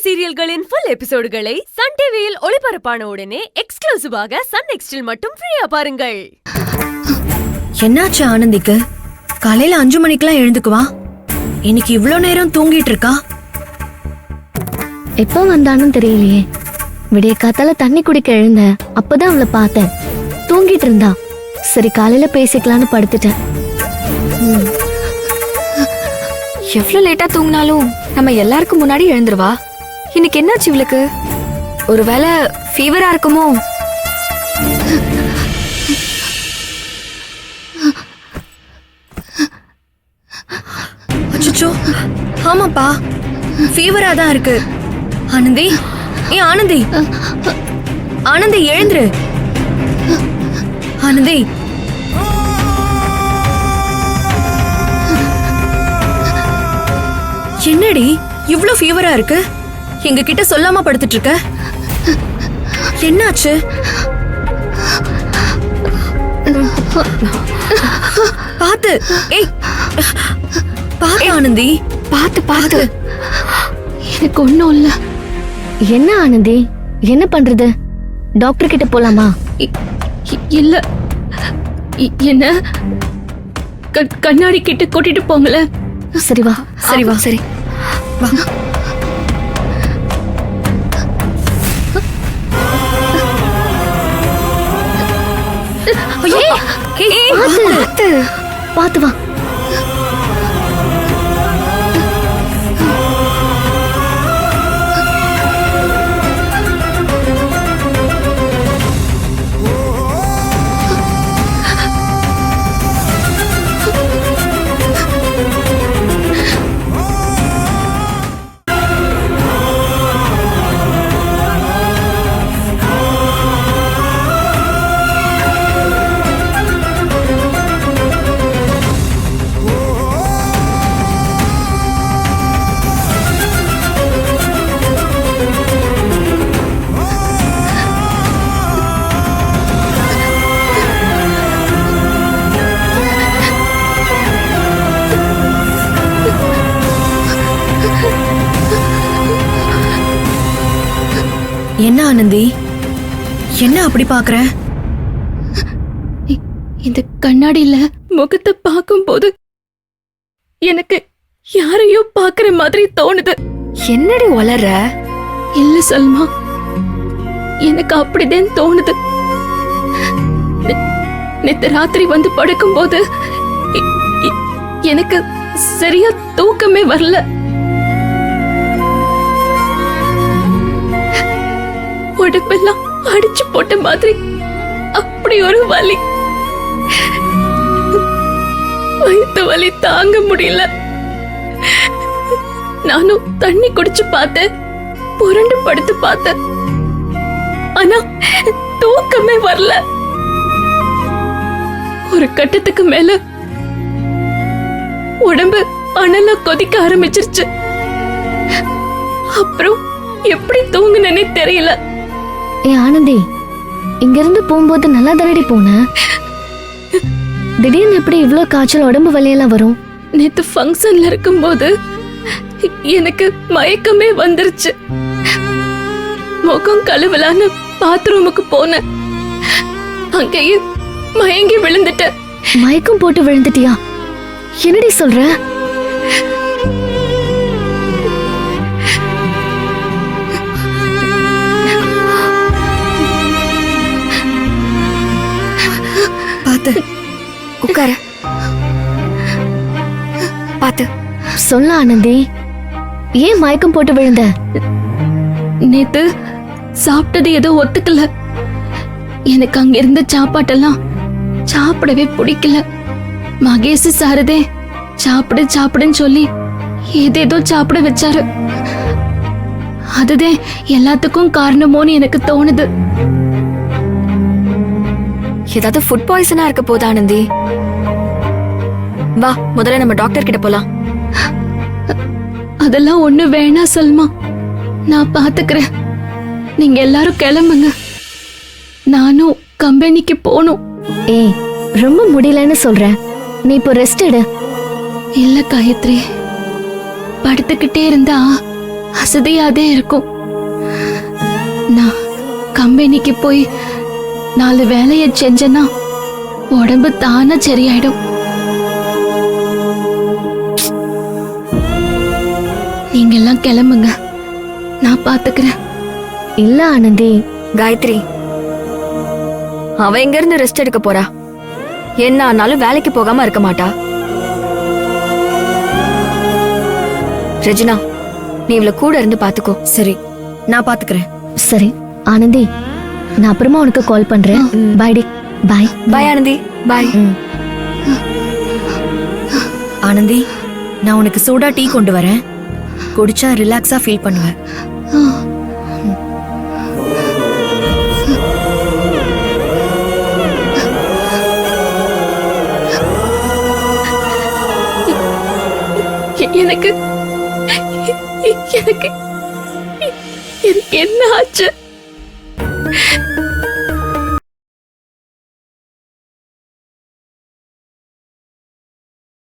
சீரியல்களின் full எபிசோடுகளை Sun டிவியில் ஒளிபரப்பான உடனே எக்ஸ்க்ளூசிவாக சன் நெக்ஸ்டில் மட்டும் ஃப்ரீயா பாருங்கள். என்னாச்சு ஆனந்திக்கு? காலையில 5 மணிக்கெல்லாம் எழுந்துக்குவா. இன்னைக்கு இவ்ளோ நேரம் தூங்கிட்டு இருக்கா. எப்போ வந்தானு தெரியலையே. விடிய காத்தால தண்ணி குடிக்க எழுந்த அப்பதான் அவளை பார்த்தேன். தூங்கிட்டு இருந்தா. சரி காலையில பேசிக்கலான்னு படுத்துட்டேன். எவ்வளவு லேட்டா தூங்கினாலும் நம்ம எல்லாருக்கும் முன்னாடி எழுந்துருவா. இன்னைக்கு என்னாச்சு இவளுக்கு? ஒருவேளை ஃபீவரா இருக்குமோ? அச்சச்சோ, ஆமாப்பா, ஃபீவரா தான் இருக்கு. ஆனந்தி, ஆனந்தி, ஆனந்தி எழுந்துரு. ஆனந்தி, என்னடி இவ்ளோ ஃபீவரா இருக்கு? எங்க கிட்ட சொல்லாம படுத்துட்டு இருக்க. என்னாச்சு? பாத்து, ஏய் பாத்து ஆனந்தி, பாத்து பாத்து. எனக்கு ஒண்ணும் இல்ல. என்ன ஆனந்தி, என்ன பண்றது? டாக்டர் கிட்ட போலாமா? இல்ல, என்ன கண்ணாடி கிட்ட கூட்டிட்டு போங்கள. சரி வா. சரி வா. சரி வா. பாத்து பாத்து வா. என்ன ஆனந்தி, என்ன அப்படி பாக்குற? இந்த கண்ணாடியில முகத்தை பார்க்கும் போது எனக்கு யாரையோ பாக்குற மாதிரி தோணுது. என்னடி வளர? இல்ல சல்மா, எனக்கு அப்படிதான் தோணுது. நேத்து ராத்திரி வந்து படுக்கும் போது எனக்கு சரியா தூக்கமே வரல. உடம்பெல்லாம் அடிச்சு போட்ட மாதிரி அப்படி ஒரு வலி. வயிற்று வலி தாங்க முடியல. நானும் தண்ணி குடிச்சு பார்த்தேன், புரண்டு படுத்து பார்த்தேன். ஆனா தூக்கமே வரல. ஒரு கட்டத்துக்கு மேல உடம்பு அனலா கொதிக்க ஆரம்பிச்சிருச்சு. அப்புறம் எப்படி தூங்குனேனே தெரியல. ஆனந்தி, இங்க இருந்து போகும்போது நல்லா தானடி போன. திடீர்னு எப்படி இவ்ளோ காய்ச்சல் உடம்பு வலியெல்லாம் வரும்? நேத்து ஃபங்க்ஷன்ல இருக்கும்போது எனக்கு மயக்கமே வந்துருச்சு. முகம் கழுவலான்னு பாத்ரூமுக்கு போனேன். அங்கேயே மயங்கி விழுந்துட்டேன். மயக்கம் போட்டு விழுந்துட்டியா? என்னடி சொல்ற? பாத்து உட்கார. பாத்து சொல்ல ஆனந்தி, ஏன் மயக்கம் போட்டு விழுந்த? நேத்து சாப்பிட்டது ஏதோ ஒத்துக்கல. எனக்கு அங்க இருந்த சாப்பாட்டெல்லாம் சாப்பிடவே பிடிக்கல. மகேஷ் சாரதே சாப்பிடு சாப்பிடுன்னு சொல்லி ஏதேதோ சாப்பிட வச்சாரு. அதுதான் எல்லாத்துக்கும் காரணமோன்னு எனக்கு தோணுது. ஏதாவது ஃபுட் பாய்சனா இருக்க போதா ஆனந்தி? வா, முதல்ல நம்ம டாக்டர் கிட்ட போலாம். அதெல்லாம் ஒண்ணு வேணா சல்மா, நான் பாத்துக்கிறேன். நீங்க எல்லாரும் கிளம்புங்க, நானும் கம்பெனிக்கு போகணும். ஏய், ரொம்ப முடியலன்னு சொல்ற. நீ இப்போ ரெஸ்ட் எடு. இல்ல காயத்ரி, படுத்துக்கிட்டே இருந்தா அசதியாதே இருக்கும். நான் கம்பெனிக்கு போய் 4 வேலையை செஞ்சேன்னா உடம்பு தானா சரியாயிடும். நீங்க எல்லாம் கிளம்புங்க, நான் பாத்துக்கிறேன். இல்ல ஆனந்தி, காயத்ரி, அவ எங்க இருந்து ரெஸ்ட் எடுக்க போறா? என்ன ஆனாலும் வேலைக்கு போகாம இருக்க மாட்டா. ரெஜினா, நீ இவள கூட இருந்து பாத்துக்கோ. சரி, நான் பாத்துக்கிறேன். சரி ஆனந்தி, நான் அப்புறமா உனக்கு கால் பண்றேன். பாய் டி. பாய். பாய் ஆனந்தி, பாய். ஆனந்தி, நான் உனக்கு சோடா டீ கொண்டு வரேன். குடிச்சா ரிலாக்ஸா ஃபீல் பண்ணுவேன். எனக்கு எனக்கு எனக்கு என்ன ஆச்சு?